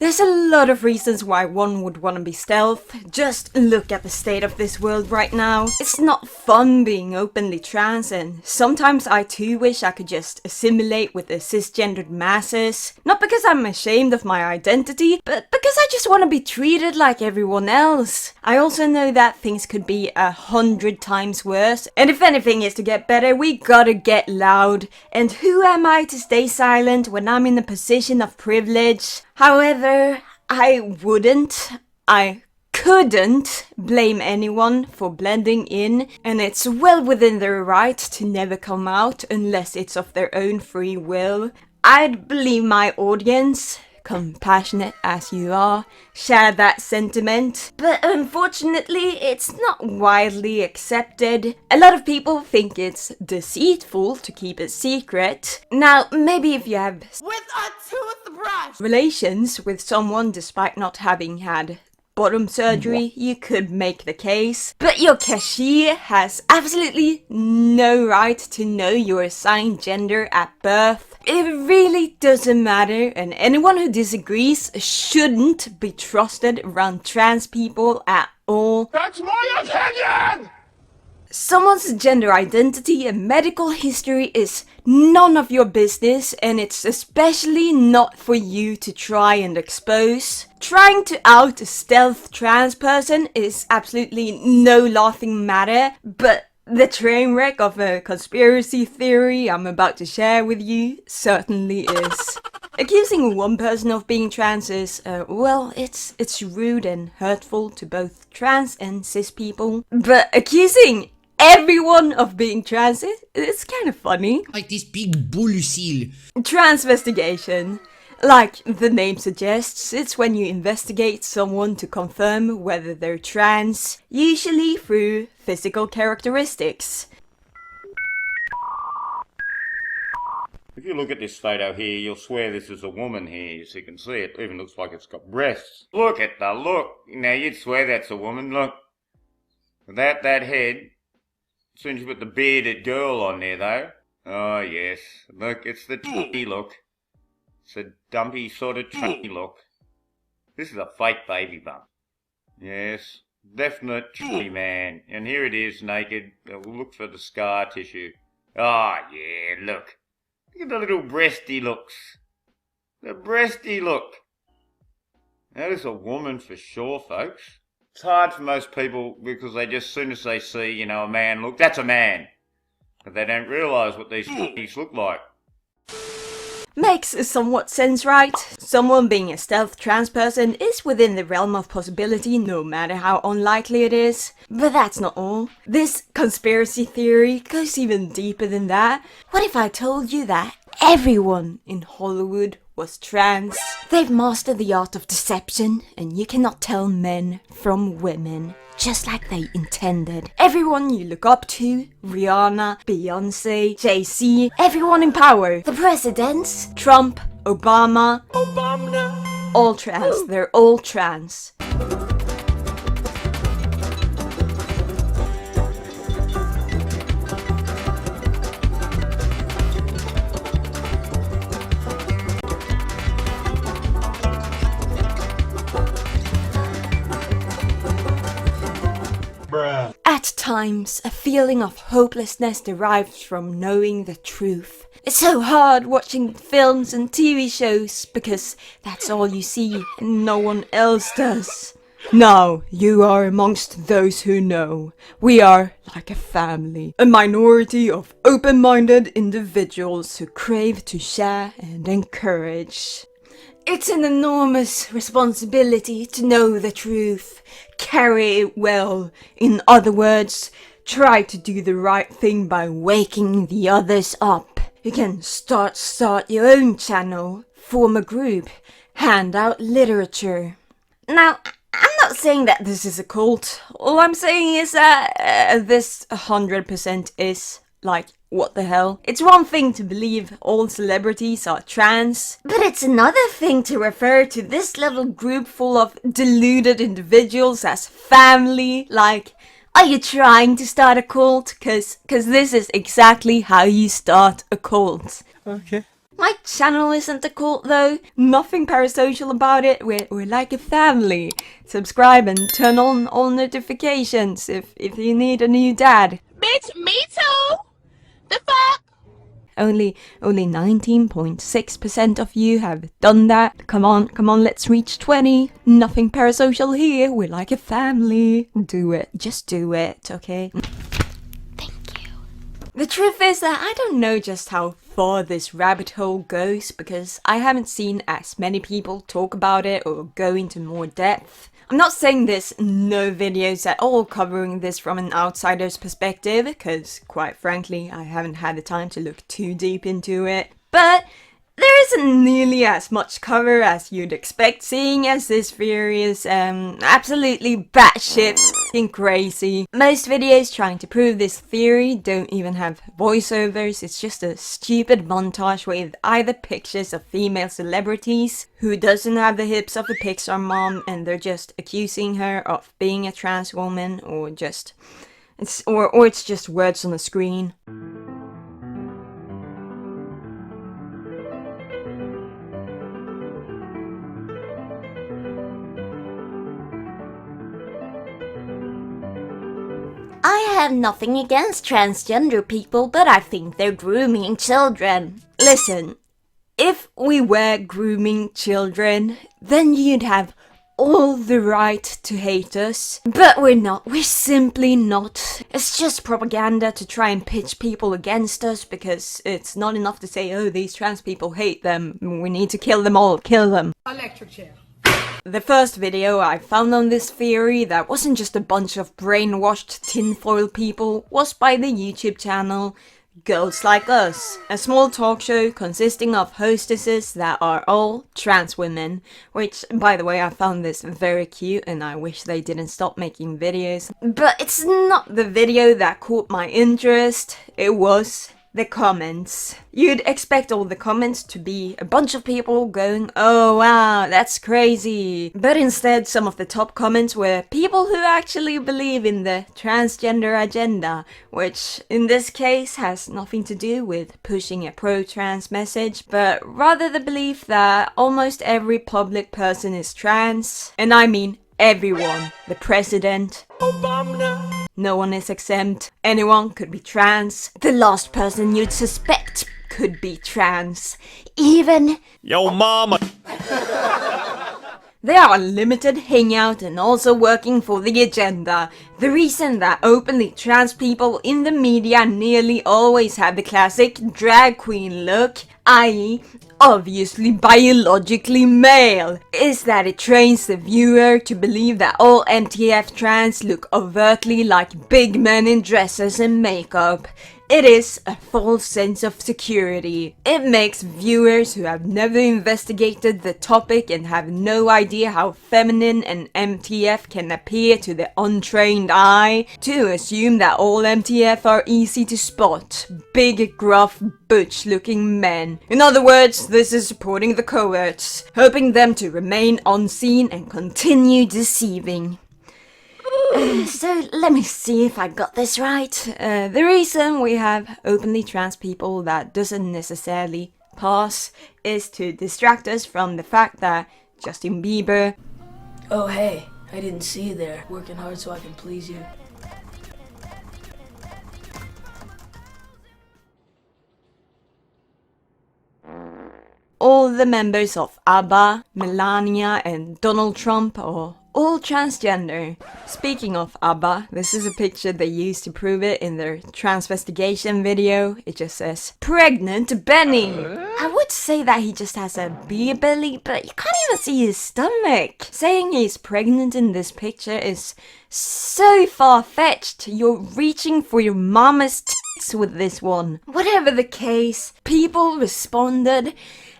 There's a lot of reasons why one would want to be stealth. Just look at the state of this world right now. It's not fun being openly trans, and sometimes I too wish I could just assimilate with the cisgendered masses. Not because I'm ashamed of my identity, but because I just want to be treated like everyone else. I also know that things could be 100 times worse, and if anything is to get better, we gotta get loud. And who am I to stay silent when I'm in a position of privilege? However, I couldn't blame anyone for blending in, and it's well within their right to never come out unless it's of their own free will. I'd believe my audience, compassionate as you are, share that sentiment, but unfortunately it's not widely accepted. A lot of people think it's deceitful to keep it secret. Now, maybe if you have with a toothbrush relations with someone despite not having had bottom surgery, you could make the case. But your 𝗂𝗂𝗶𝗁 has absolutely no right to know your assigned gender at birth. It really doesn't matter, and anyone who disagrees shouldn't be trusted around trans people at all. That's my opinion! Someone's gender identity and medical history is none of your business, and it's especially not for you to try and expose. Trying to out a stealth trans person is absolutely no laughing matter, but the train wreck of a conspiracy theory I'm about to share with you certainly is. Accusing one person of being trans is, well, it's rude and hurtful to both trans and cis people. But accusing everyone of being trans is kind of funny. Like this big bullshit. Transvestigation. Like the name suggests, it's when you investigate someone to confirm whether they're trans, usually through physical characteristics. If you look at this photo here, you'll swear this is a woman here. As you can see, it even looks like it's got breasts. Look at the look. Now, you'd swear that's a woman. Look. Without that head. As soon as you put the bearded girl on there, though. Oh, yes. Look, it's the t look. It's a dumpy sort of t look. This is a fake baby bump. Yes. Definite t man. And here it is, naked. We'll look for the scar tissue. Oh, yeah, look. Look at the little breasty looks. The breasty look. That is a woman for sure, folks. It's hard for most people because they just, as soon as they see, a man look, that's a man. But they don't realise what these things look like. Makes somewhat sense, right? Someone being a stealth trans person is within the realm of possibility, no matter how unlikely it is. But that's not all. This conspiracy theory goes even deeper than that. What if I told you that everyone in Hollywood was trans? They've mastered the art of deception, and you cannot tell men from women. Just like they intended. Everyone you look up to, Rihanna, Beyonce, Jay-Z, everyone in power. The presidents, Trump, Obama, all trans. They're all trans. At times, a feeling of hopelessness derives from knowing the truth. It's so hard watching films and TV shows because that's all you see and no one else does. Now, you are amongst those who know. We are like a family, a minority of open-minded individuals who crave to share and encourage. It's an enormous responsibility to know the truth, carry it well. In other words, try to do the right thing by waking the others up. You can start your own channel, form a group, hand out literature. Now, I'm not saying that this is a cult. All I'm saying is that this 100% is like, what the hell? It's one thing to believe all celebrities are trans, but it's another thing to refer to this little group full of deluded individuals as family. Like, are you trying to start a cult? Cause this is exactly how you start a cult. Okay. My channel isn't a cult though. Nothing parasocial about it. We're like a family. Subscribe and turn on all notifications if you need a new dad. Bitch, me too! The fuck? Only 19.6% of you have done that. Come on, let's reach 20. Nothing parasocial here. We're like a family. Do it. Just do it, okay? The truth is that I don't know just how far this rabbit hole goes because I haven't seen as many people talk about it or go into more depth. I'm not saying there's no videos at all covering this from an outsider's perspective because, quite frankly, I haven't had the time to look too deep into it. But there isn't nearly as much cover as you'd expect, seeing as this theory is absolutely batshit f***ing crazy. Most videos trying to prove this theory don't even have voiceovers, it's just a stupid montage with either pictures of female celebrities who doesn't have the hips of a Pixar mom and they're just accusing her of being a trans woman, or it's just words on the screen. I have nothing against transgender people, but I think they're grooming children. Listen, if we were grooming children, then you'd have all the right to hate us. But we're not. We're simply not. It's just propaganda to try and pitch people against us because it's not enough to say, oh, these trans people hate them. We need to kill them all. Kill them. Electric chair. The first video I found on this theory that wasn't just a bunch of brainwashed tinfoil people was by the YouTube channel Girls Like Us, a small talk show consisting of hostesses that are all trans women, which, by the way, I found this very cute and I wish they didn't stop making videos. But it's not the video that caught my interest, it was the comments. You'd expect all the comments to be a bunch of people going, oh wow, that's crazy. But instead, some of the top comments were people who actually believe in the transgender agenda, which in this case has nothing to do with pushing a pro-trans message, but rather the belief that almost every public person is trans, and I mean everyone. The president, Obama. No one is exempt. Anyone could be trans. The last person you'd suspect could be trans. Even Yo mama. They are unlimited hangout and also working for the agenda. The reason that openly trans people in the media nearly always have the classic drag queen look, i.e. obviously biologically male, is that it trains the viewer to believe that all MTF trans look overtly like big men in dresses and makeup. It is a false sense of security. It makes viewers who have never investigated the topic and have no idea how feminine an MTF can appear to the untrained eye to assume that all MTF are easy to spot. Big, gruff, butch-looking men. In other words, this is supporting the cohorts, hoping them to remain unseen and continue deceiving. So let me see if I got this right. The reason we have openly trans people that doesn't necessarily pass is to distract us from the fact that Justin Bieber... Oh hey, I didn't see you there. Working hard so I can please you. All the members of ABBA, Melania and Donald Trump are all transgender. Speaking of ABBA, this is a picture they used to prove it in their transvestigation video. It just says, Pregnant Benny! I would say that he just has a beer belly, but you can't even see his stomach. Saying he's pregnant in this picture is so far-fetched. You're reaching for your mama's tits with this one. Whatever the case, people responded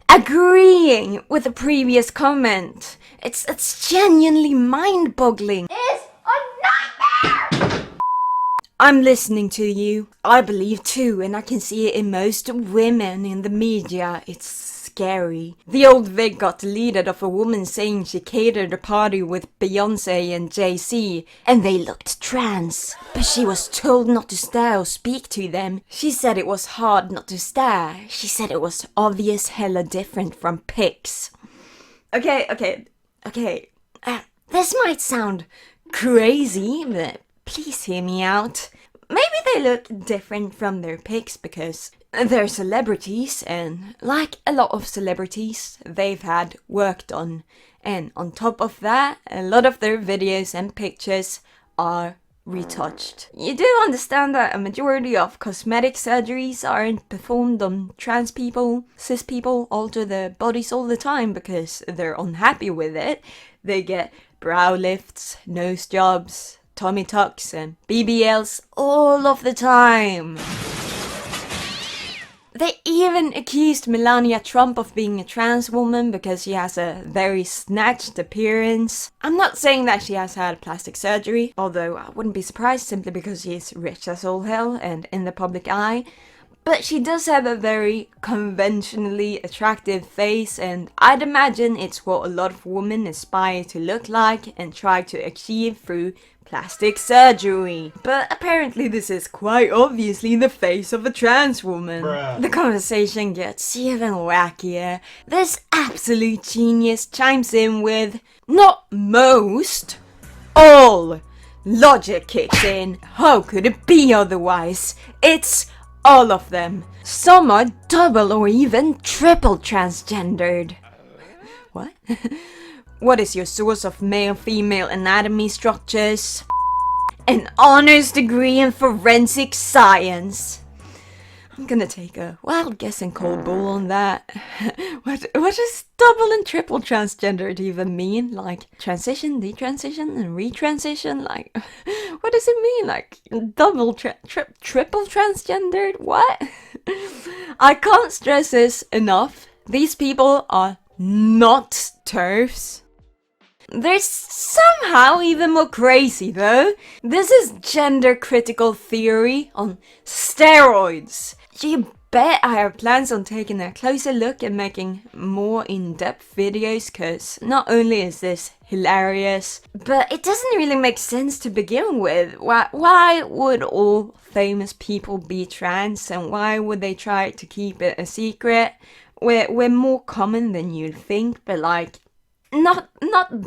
agreeing with the previous comment. It's genuinely mind-boggling. It's a nightmare! I'm listening to you. I believe too, and I can see it in most women in the media. It's scary. The Old Vic got deleted of a woman saying she catered a party with Beyonce and Jay-Z, and they looked trans. But she was told not to stare or speak to them. She said it was hard not to stare. She said it was obvious hella different from pics. Okay. This might sound crazy, but please hear me out. Maybe they look different from their pics because they're celebrities, and like a lot of celebrities, they've had work done. And on top of that, a lot of their videos and pictures are retouched. You do understand that a majority of cosmetic surgeries aren't performed on trans people. Cis people alter their bodies all the time because they're unhappy with it. They get brow lifts, nose jobs, tummy tucks and BBLs all of the time. They even accused Melania Trump of being a trans woman because she has a very snatched appearance. I'm not saying that she has had plastic surgery, although I wouldn't be surprised simply because she's rich as all hell and in the public eye. But she does have a very conventionally attractive face, and I'd imagine it's what a lot of women aspire to look like and try to achieve through plastic surgery. But apparently this is quite obviously the face of a trans woman. The conversation gets even wackier. This absolute genius chimes in with, not most, all. Logic kicks in. How could it be otherwise? It's all of them. Some are double or even triple transgendered. What? What is your source of male-female anatomy structures? An honors degree in forensic science. I'm gonna take a wild guess and cold bull on that. What does double and triple transgendered even mean? Like transition, detransition, and retransition? Like, what does it mean? Like double, triple transgendered? What? I can't stress this enough. These people are not TERFs. They're somehow even more crazy though. This is gender critical theory on steroids. You bet I have plans on taking a closer look and making more in-depth videos, cause not only is this hilarious, but it doesn't really make sense to begin with. Why would all famous people be trans, and why would they try to keep it a secret? We're more common than you'd think, but like, not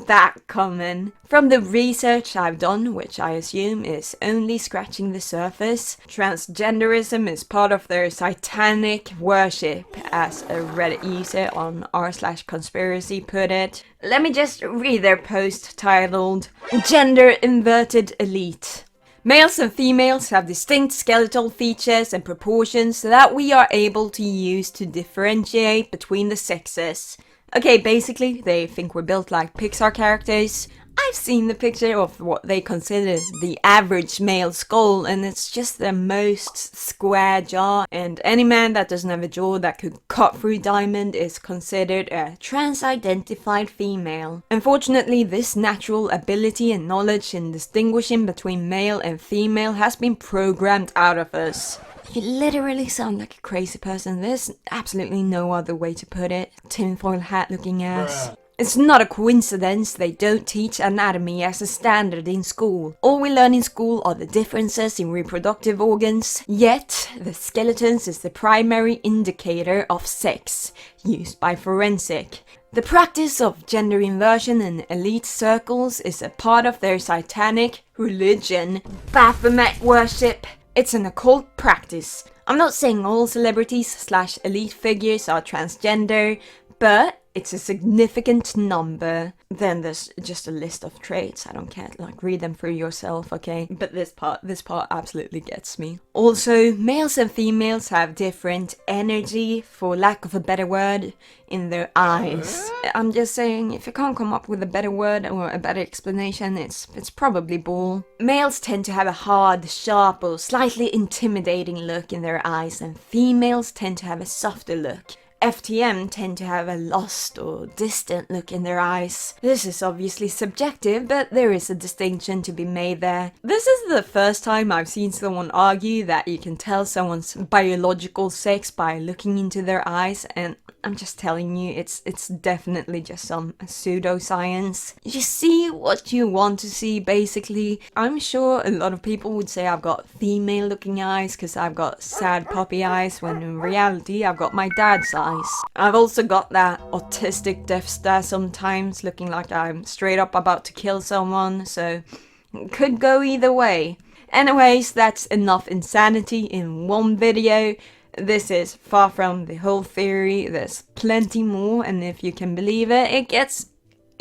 that common. From the research I've done, which I assume is only scratching the surface, transgenderism is part of their satanic worship, as a Reddit user on 𝗓/conspiracy put it. Let me just read their post titled, Gender Inverted Elite. Males and females have distinct skeletal features and proportions that we are able to use to differentiate between the sexes. Okay, basically, they think we're built like Pixar characters. I've seen the picture of what they consider the average male skull, and it's just the most square jaw, and any man that doesn't have a jaw that could cut through diamond is considered a trans-identified female. Unfortunately, this natural ability and knowledge in distinguishing between male and female has been programmed out of us. You literally sound like a crazy person. There's absolutely no other way to put it. Tinfoil hat looking ass. It's not a coincidence they don't teach anatomy as a standard in school. All we learn in school are the differences in reproductive organs, yet the skeletons is the primary indicator of sex, used by forensic. The practice of gender inversion in elite circles is a part of their satanic religion, Baphomet worship. It's an occult practice. I'm not saying all celebrities/elite figures are transgender, but it's a significant number. Then there's just a list of traits. I don't care, like read them through yourself, okay? But this part absolutely gets me. Also, males and females have different energy, for lack of a better word, in their eyes. I'm just saying, if you can't come up with a better word or a better explanation, it's probably bull. Males tend to have a hard, sharp, or slightly intimidating look in their eyes, and females tend to have a softer look. FTM tend to have a lost or distant look in their eyes. This is obviously subjective, but there is a distinction to be made there. This is the first time I've seen someone argue that you can tell someone's biological sex by looking into their eyes, and I'm just telling you, it's definitely just some pseudoscience. You see what you want to see, basically. I'm sure a lot of people would say I've got female looking eyes because I've got sad puppy eyes, when in reality I've got my dad's eyes. I've also got that autistic death stare sometimes, looking like I'm straight up about to kill someone, so it could go either way. Anyways, that's enough insanity in one video. This is far from the whole theory. There's plenty more, and if you can believe it, it gets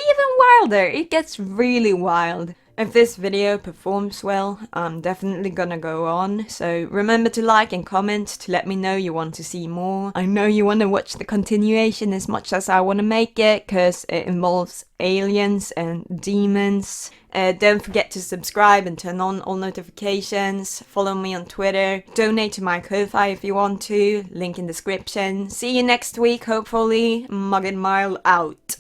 even wilder. It gets really wild. If this video performs well, I'm definitely gonna go on, so remember to like and comment to let me know you want to see more. I know you want to watch the continuation as much as I want to make it, cause it involves aliens and demons. Don't forget to subscribe and turn on all notifications, follow me on Twitter, donate to my Ko-Fi if you want to, link in description. See you next week, hopefully. Muggen Mylle out.